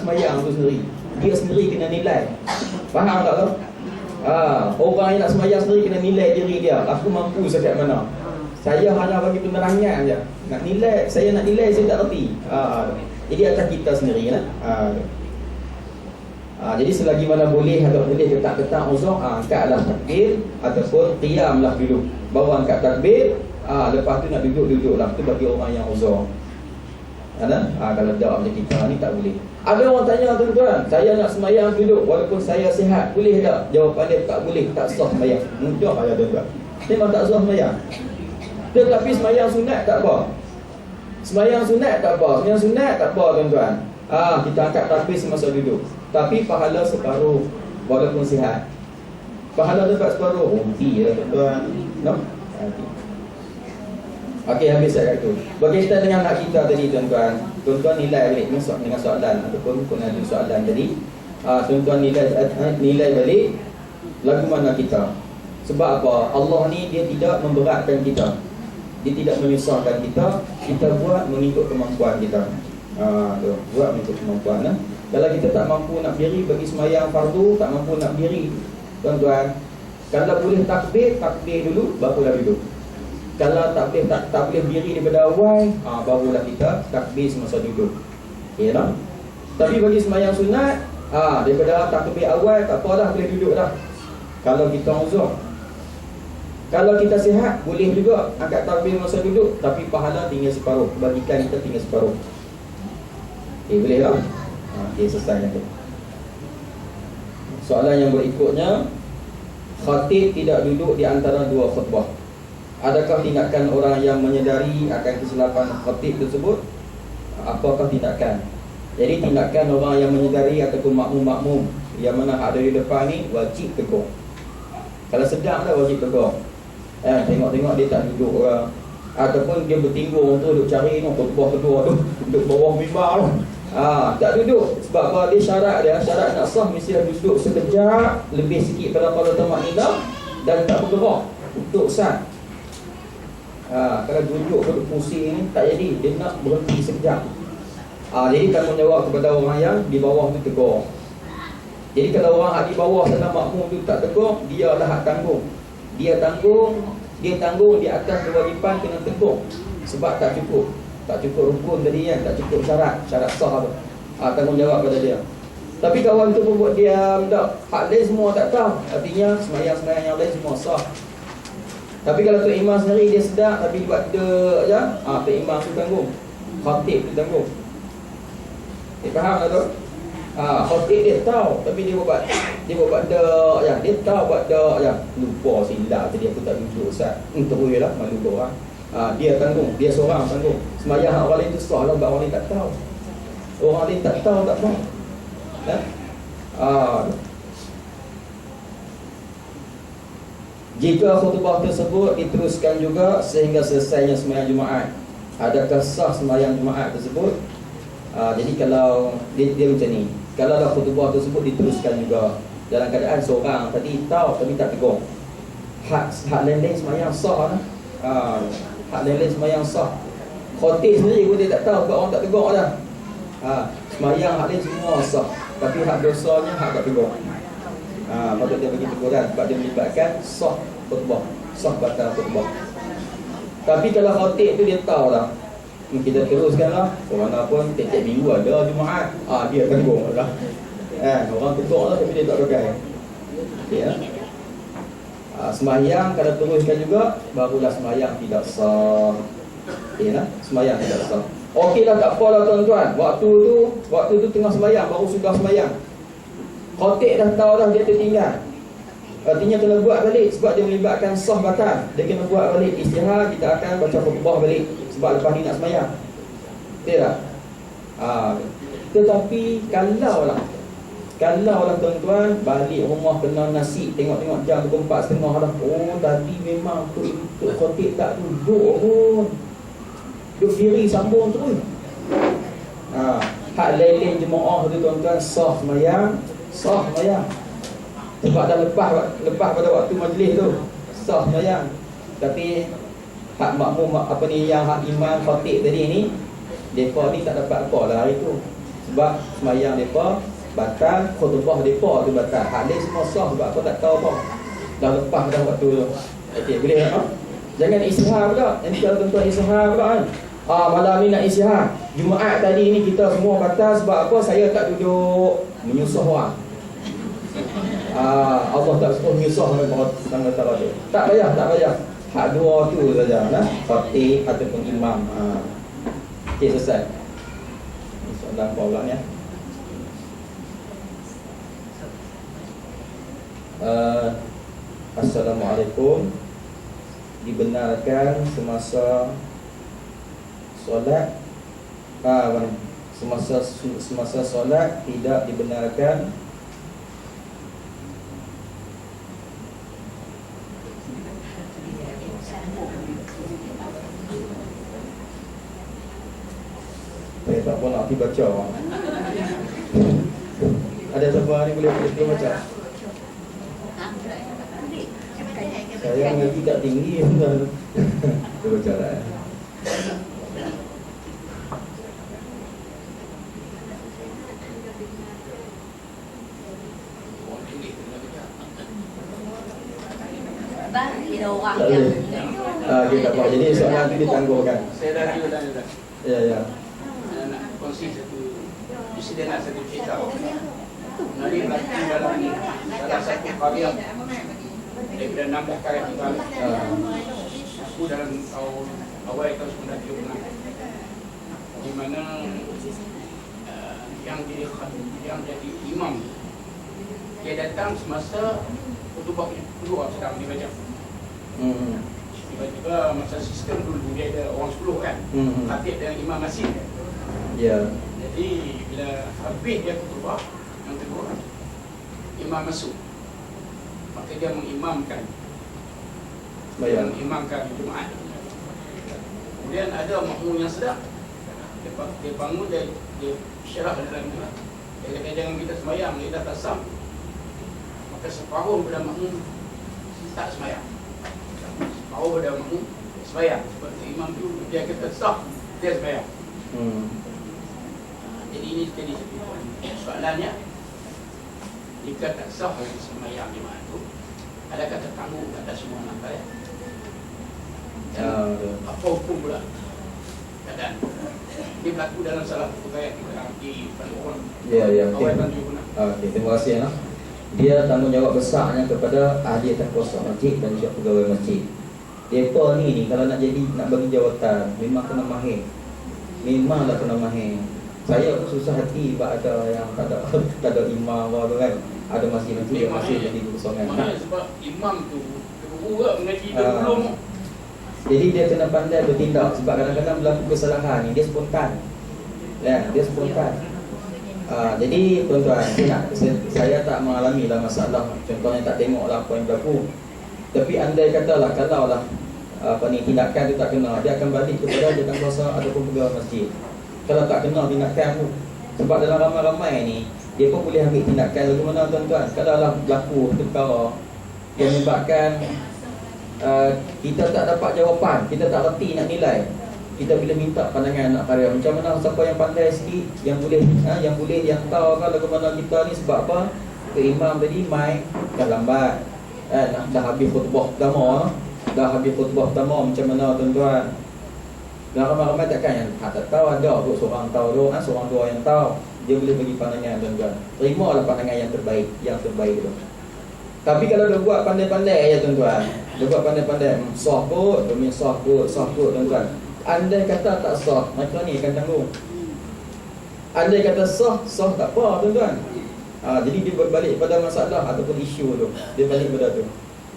semayang tu sendiri, dia sendiri kena nilai. Faham tak tu? Orang yang nak semayang sendiri kena nilai diri dia. Aku mampu sejak mana? Saya hanya bagi penerangan je. Nak nilai, saya nak nilai saya tak reti. Jadi atas kita sendiri lah. Jadi selagi mana boleh atau boleh ketak-ketak uzur, angkatlah takbir ataupun qiyamlah dulu. Baru angkat takbir, lepas tu nak duduk-duduklah. Tu bagi orang yang uzur. Kalau tak macam kita ni tak boleh. Ada orang tanya tuan-tuan, saya nak semayang duduk walaupun saya sihat, boleh tak? Jawapan dia tak boleh, tak sah semayang. Mudah aja tuan-tuan. Memang tak sah semayang. Tetapi semayang sunat tak apa. Semayang sunat tak apa. Semayang sunat tak apa tuan-tuan. Kita angkat takbir semasa duduk. Tapi pahala separuh walaupun sihat. Pahala dapat separuh. Rugi lah tuan-tuan. No? Okey, habis saya kat tu. Berkaitan dengan hak kita tadi tuan-tuan. Tuan-tuan nilai balik dengan soalan ataupun kena ada soalan tadi. Tuan-tuan nilai balik lagu mana kita. Sebab apa? Allah ni dia tidak memberatkan kita. Dia tidak menyusahkan kita. Kita buat mengikut kemampuan kita. Buat mengikut kemampuan. Kalau kita tak mampu nak berdiri bagi semayang fardu, tak mampu nak berdiri tuan-tuan, kalau boleh takbir, takbir dulu, barulah duduk. Kalau tak boleh berdiri daripada awal, barulah kita takbir semasa duduk. Okay tak? Tapi bagi semayang sunat, daripada takbir awal, tak apalah, boleh duduk dah. Kalau kita uzur. Kalau kita sihat, boleh juga angkat takbir masa duduk, tapi pahala tinggal separuh. Bagikan kita tinggal separuh. Okay, boleh tak? Okay, selesai nanti. Soalan yang berikutnya, khatib tidak duduk di antara dua khutbah. Adakah tindakan orang yang menyedari akan kesilapan khatib tersebut? Apakah tindakan? Jadi tindakan orang yang menyedari ataupun makmum-makmum yang mana ada di depan ni, wajib tegur. Kalau sedap dah wajib tegur. Tengok-tengok dia tak duduk orang, ataupun dia bertinggung tu duduk cari ni khutbah kedua tu, duduk bawah mimbar tu. Tak duduk. Sebab apa? Dia syarat nak sah mesti harus duduk sekejap, lebih sikit pada tamak-tamak dan tak bergerak untuk sah. Kalau duduk pusing ni tak jadi, dia nak berhenti sekejap. Jadi tanggungjawab kepada orang yang di bawah tu tegur. Jadi kalau orang di bawah sana makmum tu tak tegur, dia lah hak tanggung. Dia tanggung di atas kewajipan kena tegur. Sebab tak cukup rukun tadi kan, tak cukup syarat sah tu. Tanggungjawab pada dia. Tapi kawan tu pun buat diam tak. Hak lain semua tak tahu. Artinya semayang-semayang yang lain semua sah. Tapi kalau Tok Imam sendiri dia sedap tapi buat dek je, Tok Imam tu tanggung. Khatib tu tanggung. Faham tak tu? Khatib dia tahu tapi dia buat dek je. Dia tahu buat dek je. Lupa silap tadi aku tak duduk Ustaz. Terus lah malu orang. Dia tanggung, dia seorang tanggung. Semayang orang lain tu sah lah, orang lain tak tahu. Orang lain tak tahu tak faham. Jika khutbah tersebut diteruskan juga sehingga selesainya sembahyang Jumaat, adakah sah sembahyang Jumaat tersebut? Jadi kalau dia macam ni, kalau dah khutbah tersebut diteruskan juga dalam keadaan seorang tadi tahu tapi tak tegur, hak lain-lain sembahyang sah lah. Hak lain-lain sembahyang sah. Khatib sendiri pun dia tak tahu, sebab orang tak tegur dah. Sembahyang hak lain semua sah, tapi hak dosanya hak tak tegur. Patut dia bagi teguran sebab dia melibatkan sah khutbah, sah batal khutbah. Tapi kalau khatib tu dia tahu lah, kita teruskan lah. Kerana pun tiap-tiap minggu ada Jumaat, dia tanggung lah. Orang tegur lah tapi dia tak pakai. Okay lah. Sembahyang kalau teruskan juga, barulah sembahyang tidak sah. Okay lah, sembahyang tidak sah. Okey lah, tak apalah tuan-tuan. Waktu tu tengah sembahyang, baru sudah sembahyang. Khatib dah tahu dah dia tertinggal. Artinya kena buat balik sebab dia melibatkan sah batal. Dia kena buat balik istihar, kita akan baca khutbah balik sebab lepas ni nak sembahyang. Betul tak? Tetapi kalau lah tuan-tuan balik rumah kena nasi, tengok-tengok jam pukul 4.30 dah. Oh tadi memang tu khatib tak duduk pun, duduk diri sambung terus. Hak lain-lain jemaah tu tuan-tuan sah sembahyang, sah sembahyang. Sebab dah lepas pada waktu majlis tu sah sembahyang. Tapi hak makmum yang hak imam khatib tadi ni, depa ni tak dapat apa lah hari tu. Sebab semayang mereka batal, khutbah mereka tu batal. Hadis semua sah sebab apa tak tahu apa. Dah lepas dah waktu tu. Okey, boleh tak? Jangan istihar pula. Nanti kalau tuan-tuan istihar pula kan. Malam ni nak istihar. Jumaat tadi ni kita semua batal sebab apa? Saya tak duduk menyusah orang. Allah tak suruh menyusah dengan tanggal tu. Tak payah, tak payah. Hak dua tu saja nah. Khatib ataupun imam. Okey, selesai. Soalan pula ya. Assalamualaikum. Dibenarkan semasa solat semasa solat tidak dibenarkan saya tak pun nak pergi baca. Ada siapa ni boleh baca? Saya mengaji tak tinggi. Kita baca lah. Ada orang Tak yang boleh. Kita tak apa. Jadi soalan tu ditangguhkan. Saya dah dah. Ya, ya. Nak kongsi satu insiden nak satu cerita. Nari berlaku dalam salah satu karya daripada 16 karya kita. Aku dalam tahun awal tahun 1976 di mana yang jadi imam dia datang semasa khutbah kedua sedang dibaca. Tiba-tiba masa sistem dulu dia ada orang 10 kan. Khatib dengan imam masjid. Ya. Jadi bila habis dia khutbah yang kedua, imam masuk. Maka dia mengimamkan. Bayang. Mengimamkan Jumaat. Kemudian ada makmum yang sedang. Dia bangun, dia syarah dalam Jumaat. Dia kata jangan kita semayang, dia dah tasam. Maka separuh pada makmum tak semayang. Separuh pada makmum semayang. Sebab imam tu dia kata sah, dia semayang. Jadi ini jadi soalannya, jika tak sah semayang Jumaat itu, adakah tertanggung atas semua nakal? Apa hukum pula keadaan? Dia berlaku dalam salah satu ayat di Al-Quran. Ya, ya. Kawasan juga. Okey, terima kasih ya. Dia tanggungjawab besarnya kepada ahli tangkuasa masjid dan juga pegawai masjid. Depa ni kalau nak bagi jawatan memang kena mahir. Memanglah kena mahir. Saya pun susah hati sebab ada yang tak ada imam apa kan. Ada masjid-masjid yang masih jadi kosongan. Sebab imam tu terburuk mengaji belum. Jadi dia kena pandai bertindak sebab kadang-kadang berlaku kesalahan ni dia spontan. Ya, dia spontan. Jadi tuan-tuan, saya tak mengalami lah masalah. Contohnya tak tengoklah apa yang berlaku. Tapi andai katalah kalaulah tindakan tu tak kena, dia akan balik kepada jawatankuasa ataupun pegawai masjid. Kalau tak kena tindakan tu, sebab dalam ramai-ramai ni dia pun boleh ambil tindakan lagu mana tuan-tuan. Kalau lah berlaku perkara yang menyebabkan kita tak dapat jawapan, kita tak reti nak nilai, kita bila minta pandangan nak karya macam mana, siapa yang pandai sikit yang boleh yang tahu kan lagu mana kita ni. Sebab apa? Ke imam tadi mai dah lambat, dah habis khutbah pertama, macam mana tuan-tuan. Dan ramai-ramai takkan yang tak tahu, ada tu seorang tahu tu, seorang dua yang tahu, dia boleh bagi pandangan tuan-tuan. Terimalah pandangan yang terbaik tu. Tapi kalau dia buat pandai-pandai ya tuan-tuan, dia buat pandai-pandai, sah kot, demi sah kot tuan-tuan. Andai kata tak sah, maka ni akan tanggung. Andai kata sah tak apa tuan-tuan. Jadi dia berbalik pada masalah ataupun isu tu, dia balik pada tu.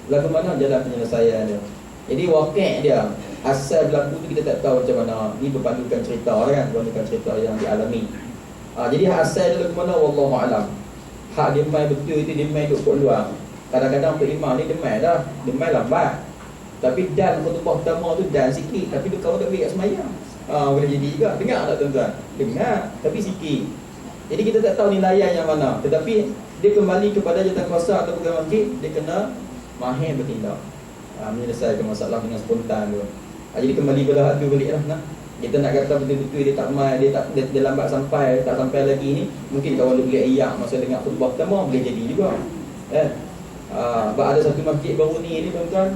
Lagu mana jalan penyelesaian dia. Jadi wakil dia, asal berlaku tu kita tak tahu macam mana. Ni berpandukan cerita kan, berpandukan cerita yang dialami. Jadi asal dia lagu mana, wallahualam. Hak dia main betul itu, dia main duduk kat luar. Kadang-kadang imam ni dia main lambat. Tapi dan khutbah pertama tu dan sikit, tapi dia kau tak ambil kat semayang. Boleh jadi juga. Dengar tak tuan-tuan? Dengar, tapi sikit. Jadi kita tak tahu nilaian yang mana. Tetapi dia kembali kepada jawatankuasa atau pegawai masjid, dia kena mahir bertindak, menyelesaikan masalah dengan spontan tu. Jadi kembali pada hak tu balik lah. Kita nak kata betul-betul dia tak mai, dia lambat sampai, tak sampai lagi ni, mungkin kawan dia boleh ayak masa dengar khutbah pertama, boleh jadi juga. Kan? Ada satu masjid baru ni tuan-tuan,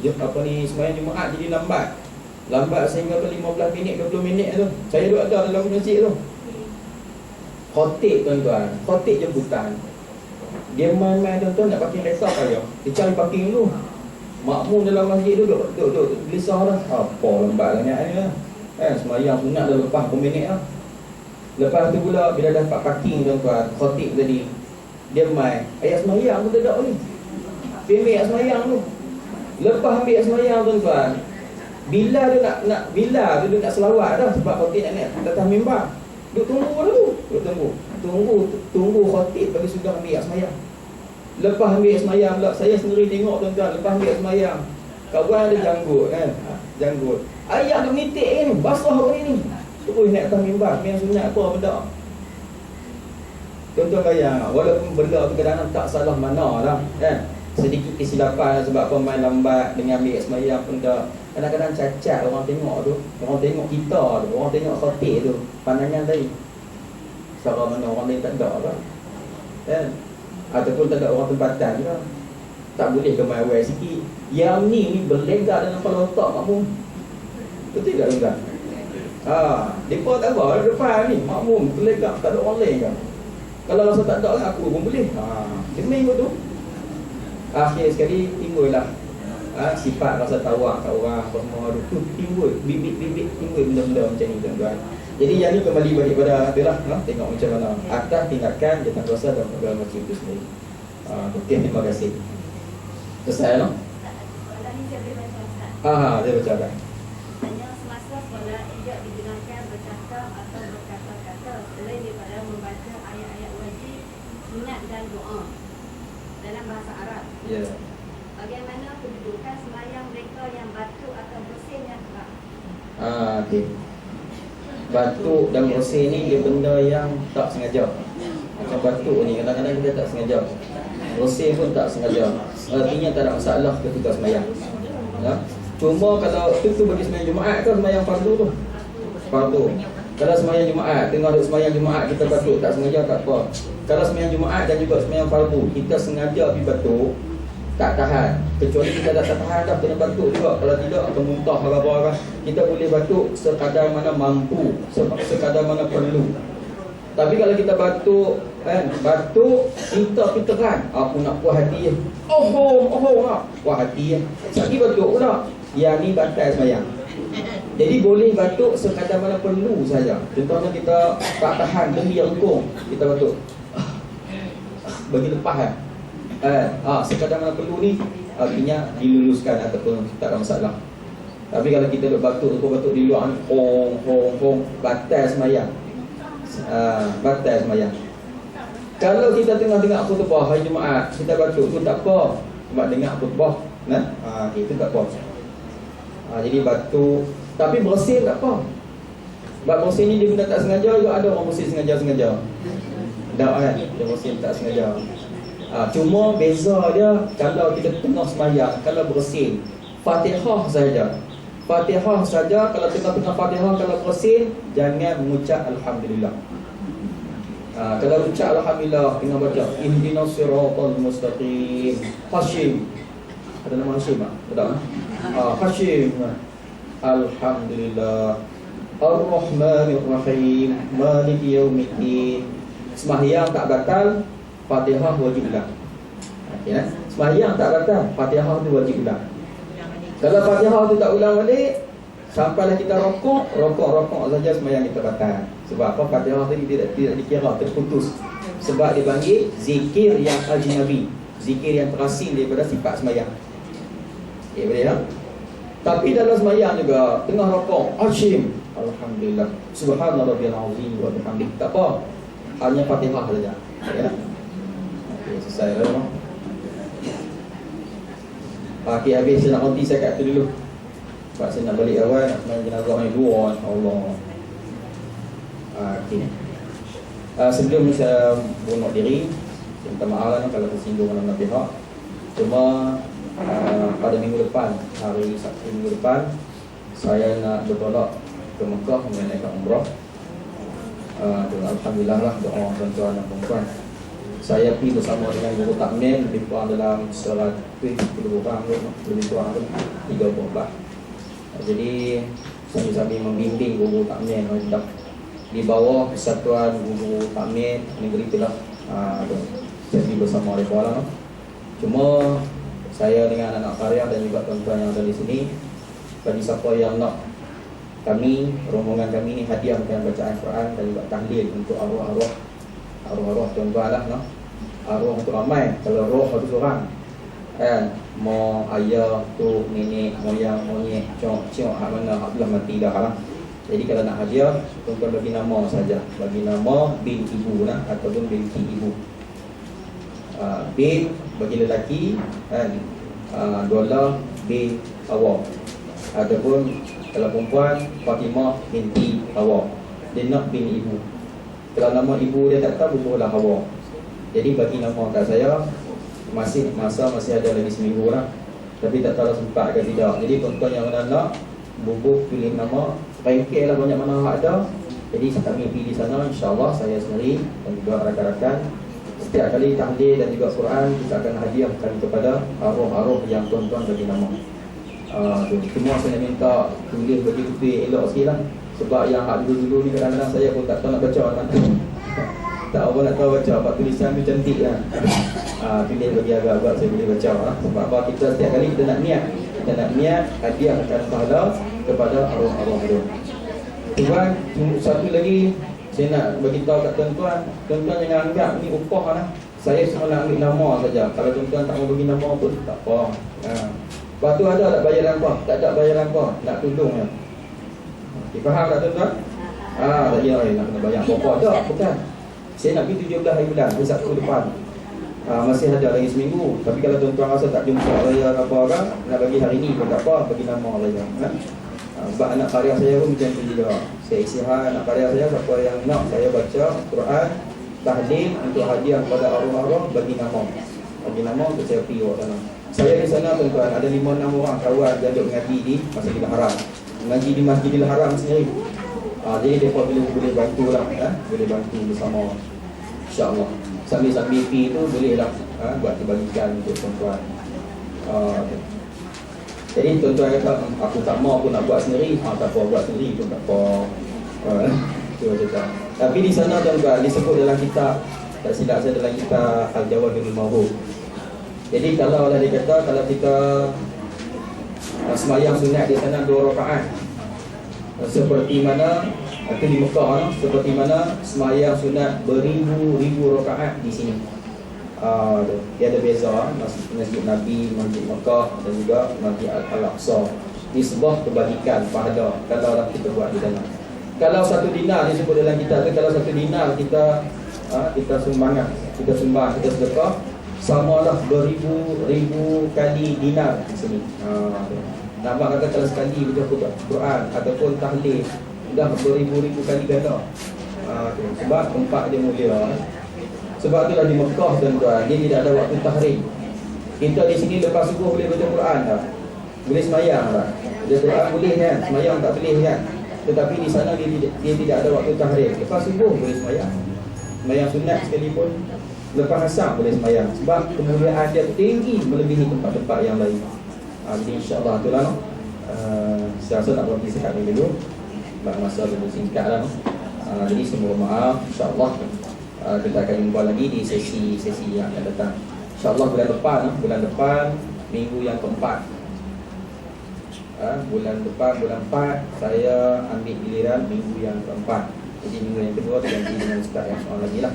sembahyang Jumaat jadi lambat sehingga 15 minit 20 minit tu. Saya duduk ada dalam masjid tu. Khotib tuan-tuan, khotib jemputan. Dia main-main tuan-tuan nak parking kereta kaya. Dia cari parking dulu. Makmum dalam masjid tu duduk gelisah dah. Apa lambat sangat ni lah. Sembahyang sunat dah lepas berapa minit lah. Lepas tu pula bila dah dapat parking tuan-tuan, khotib tadi dia main ayat sembahyang pun tak ada ni. Dia ambil ayat sembahyang tu. Lepas ambil ayat sembahyang tuan-tuan, bila dia nak selawat dah sebab khotib nak naik atas mimbar. Duk tunggu dulu. Tunggu khotib bagi sudah ambil ayat sembahyang. Lepas ambil ayat sembahyang pula, saya sendiri tengok tuan-tuan, lepas ambil ayat sembahyang, kawan ada janggut kan. Janggut. Ayah dah menitik ni, basah hari ni. Terus naik atas mimbar, sembahyang sunat apa benda. Tuan-tuan bayang, walaupun benda tu kadang-kadang tak salah mana lah kan. Sedikit kesilapan sebab pemain lambat dengan ambil sembahyang pun dah. Kadang-kadang cacat orang tengok tu. Orang tengok kita tu, orang tengok khotib tu. Pandangan tadi cara mana orang lain tak ada lah kan. Ataupun tak ada orang tempatan lah. Tak boleh ke main awal sikit. Yang ni berlengkar dalam kepala otak makmum. Betul tak tuan-tuan? Mereka tak apa depan ni makmum berlengkar, tak ada orang lain kan. Kalau rasa tak ada aku pun boleh. Dia main tu. Akhir sekali timbullah sifat rasa tawak kat orang apa semua tu timbul, bibit-bibit timbul benda-benda macam ni tuan-tuan. Jadi yang ni kembali balik pada adalah tengok macam mana atas tingkatkan jangan rasa dan agama macam itu sendiri. Okey, terima kasih. Selesai no? Dia baca dah. Hanya semasa solat tidak dibenarkan bercakap atau berkata-kata selain daripada membaca ayat-ayat wajib, sunat dan doa dalam bahasa Arab. Ya. Bagaimana kedudukan sembahyang mereka yang batuk atau bersin yang kerap? Okey. Batuk dan bersin ni dia benda yang tak sengaja. Macam batuk ni kadang-kadang kita tak sengaja. Bersin pun tak sengaja. Artinya tak ada masalah ketika sembahyang. Ya. Cuma kalau itu bagi sembahyang Jumaat ke sembahyang fardu tu? Fardu. Kalau sembahyang Jumaat, tengah duk sembahyang Jumaat kita batuk tak sengaja tak apa. Kalau sembahyang Jumaat dan juga sembahyang fardu, kita sengaja pergi batuk, tak tahan. Kecuali kita tak tahan dah kena batuk juga. Kalau tidak akan muntah apa-apa kan. Kita boleh batuk sekadar mana mampu, sekadar mana perlu. Tapi kalau kita batuk kan, batuk kita teran, aku nak puas hati je. Lah. Puas hati je. Sekali batuk pula. Yang ni batal sembahyang. Jadi boleh batuk sekadar mana perlu saja. Contohnya kita tak tahan, beri engkong, kita batuk. Bagi lepas kan. Sekadar mana perlu ni artinya diluluskan ataupun tak ada masalah. Tapi kalau kita duk batuk di luar ni hong batal sembahyang. Batal sembahyang. Kalau kita tengah-tengah khutbah hari Jumaat, kita batuk tu tak apa sebab dengar khutbah, itu tak apa. Jadi batuk, tapi bersin tak apa. Sebab bersin ni dia benda tak sengaja juga, ada orang bersin sengaja-sengaja. Tak kan, dia bersin tak sengaja. Cuma beza dia kalau kita tengah sembahyang, kalau bersin Fatihah saja. Fatihah saja, kalau tengah-tengah Fatihah kalau bersin, jangan mengucap Alhamdulillah. Kalau ucap Alhamdulillah, tengah baca Ihdinas siratal mustaqim, Hashim. Ada nama Hashim tak? Tak? Hashim. Alhamdulillah. Ar-Rahmanir-Rahim, Maliki Yaumiddin. Sembahyang tak batal, Fatihah wajib ulang. Okay, sembahyang tak batal, Fatihah tu wajib ulang. Kalau Fatihah tu tak ulang balik, sampailah kita rokok saja sembahyang kita batal. Sebab apa? Fatihah tadi tidak dikira terputus. Sebab dipanggil zikir yang ajnabi, zikir yang terasing daripada sifat sembahyang. Okay, boleh tak? Tapi dalam sembahyang juga tengah rokok, Hashim, Alhamdulillah, Subhanallahil azim wa bihamdihi. Tak apa, hanya Fatihah saja. Ya. Okey, selesai dah. Okey, habis saya nak berhenti saya kat tu dulu. Sebab saya nak balik awal, nak sembahyang jenazah ni dua, insya-Allah. Okey. Sebelum ni saya bunuh diri, saya minta maaf lah kalau tersinggung dalam pihak. Cuma pada minggu depan, hari Sabtu minggu depan, saya nak bertolak ke Mekah menunaikan umrah. Alhamdulillah lah doa tuan-tuan dan puan-puan. Saya pergi bersama dengan guru takmin lebih kurang dalam 100 orang, lebih kurang 34. Jadi sambil membimbing guru takmin di bawah Persatuan Guru Takmin negeri itulah. Saya pergi bersama mereka lah. Cuma saya dengan anak karya dan juga tuan-tuan yang ada di sini, bagi siapa yang nak rombongan kami ni hadiahkan bacaan Quran dan juga tahlil untuk arwah tuan-tuan lah, no? Arwah untuk ramai. Kalau roh satu orang kan, mau ayah tu nenek moyang monyet cok hak mana hak belah mati dah lah. Jadi kalau nak hadiah, tuan-tuan bagi nama saja, bagi nama bin ibu lah ataupun binti ibu. Bin bagi lelaki kan, dolar bin Hawa, ataupun kalau perempuan Fatimah binti Hawa, dia nak bin ibu. Kalau nama ibu dia tak tahu, bubuhlah Hawa. Jadi bagi nama kat saya, masih ada lagi seminggu lah, tapi tak tahu sempat ke tidak. Jadi tuan-tuan yang nak bubuh pilih nama, ranking lah banyak mana hak ada. Jadi kami pergi di sana, insyaAllah saya sendiri dan juga rakan-rakan. Setiap kali tahlil dan juga Quran, kita akan hadiahkan kepada arwah-arwah yang tuan-tuan bagi nama. Semua saya minta tulis bagi elok sikit lah. Sebab yang hak dulu-dulu ni kadang-kadang saya pun tak tahu nak baca tak apa nak tahu baca, sebab tulisan tu cantik kan. Tulis bagi agak-agak saya boleh baca lah. Sebab apa, kita setiap kali kita nak niat hadiahkan pahala kepada arwah-arwah tu. Tuan, satu lagi saya nak bagi tahu kat tuan-tuan jangan anggap ni upah lah. Saya cuma nak ambil nama saja. Kalau tuan-tuan tak mau bagi nama pun tak apa. Lepas tu ada tak bayaran apa? Tak ada bayaran apa? Nak tolong ya. Faham tak tuan-tuan? Tak payah nak kena bayar apa-apa. Tak, bukan. Saya nak pergi 17 hari bulan, hari Sabtu depan. Masih ada lagi seminggu. Tapi kalau tuan-tuan rasa tak jumpa raya apa orang, nak bagi hari ni pun tak apa, bagi nama raya. Sebab anak karya saya pun macam tu juga. Saya isihan anak karya saya, siapa yang nak saya baca Quran, tahlil untuk hadiah kepada arwah-arwah, bagi nama. Bagi nama untuk saya pergi awak sana. Saya di sana tuan-tuan, ada 5-6 orang kawan yang duduk mengaji di Masjidil Haram. Mengaji di Masjidil Haram sendiri. Jadi mereka boleh bantu lah, boleh bantu bersama, insyaAllah. Sambil-sambil pergi tu boleh lah buat dibagikan untuk tuan-tuan. Jadi tuan-tuan kata, aku tak mau, aku nak buat sendiri. Tak apa, buat sendiri pun tak apa. Tapi di sana tuan-tuan disebut dalam kitab, tak silap saya dalam kitab Al-Jawahirul Mawhub. Jadi kalau dia kata, kalau kita semayang sunat di sana 2 rakaat, seperti mana itu di Mekah, seperti mana semayang sunat beribu-ribu rakaat di sini. Dia ada beza, Masjid Nabi, Masjid Mekah dan juga Masjid Al-Aqsa. Ini sebuah kebajikan pahala kalau kita buat di sana. Kalau 1 dinar disebut dalam kitab tu, kalau 1 dinar kita sumbangan, kita sumbang, kita sedekah, samalah beribu-ribu kali dinar di sini. Nampak kata kalau sekali baca Quran ataupun tahlil, dah beribu-ribu kali ganda. Sebab tempat dia mulia. Sebab itulah di Mekah tuan-tuan, dia tidak ada waktu tahrim. Kita di sini lepas subuh boleh baca Quran tak? Boleh semayang tak? Baca Quran boleh kan? Semayang tak boleh kan? Tetapi di sana dia tidak ada waktu tahrim. Lepas subuh boleh semayang. Semayang sunat sekalipun, lepas asar boleh semayang. Sebab kemuliaan dia tinggi melebihi tempat-tempat yang lain. Jadi insyaAllah itulah saya rasa nak berhenti sekat ni dulu. Sebab masa lebih singkat lah. Jadi semua maaf, insyaAllah kita akan jumpa lagi di sesi yang akan datang. InsyaAllah bulan depan minggu yang keempat. Bulan 4 saya ambil giliran minggu yang keempat. Jadi minggu yang kedua ganti dengan ustaz yang soal lagi lah.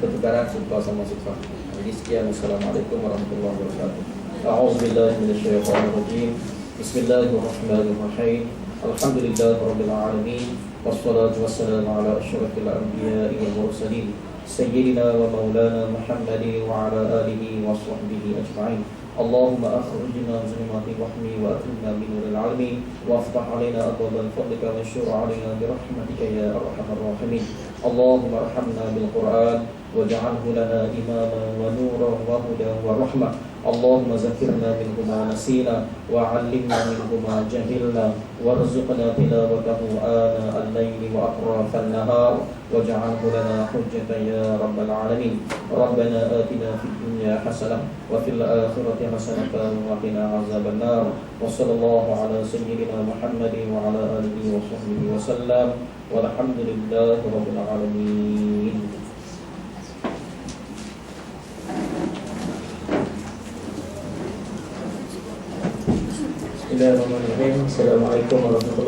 Pertukaran suka sama suka. Jadi sekian, Assalamualaikum warahmatullahi wabarakatuh. A'udzubillahi minasyaitonir rajim. Bismillahirrahmanirrahim. Alhamdulillahirabbil alamin. Wassalatu wassalamu ala asyrafil anbiya'i wal mursalin sayyidina wa maulana Muhammadin wa ala alihi wa sahbihi ajma'in. Allahumma akhrijna min zulumati wahmi wa akhrijna min nuril alamin wa aftah alaina abwaaba fadlika wa anshur alaina bi rahmatika ya arhamar rahimin. Allahumma arhamna bil Qur'an waj'alhu lana imaman wa nuran wa hudan wa rahmah. Allahumma zakkirna minhu ma nasina wa 'allimna minhu ma jahilna وارزقنا تلاوته آناء الليل وأطراف النهار واجعله لنا حجة يا رب العالمين. ربنا آتنا في الدنيا حسنة وفي الآخرة حسنة وقنا عذاب النار. وصلى الله على سيدنا محمد وعلى آله وصحبه وسلم والحمد لله رب العالمين. Bismillahirrahmanirrahim. Assalamualaikum warahmatullahi wabarakatuh.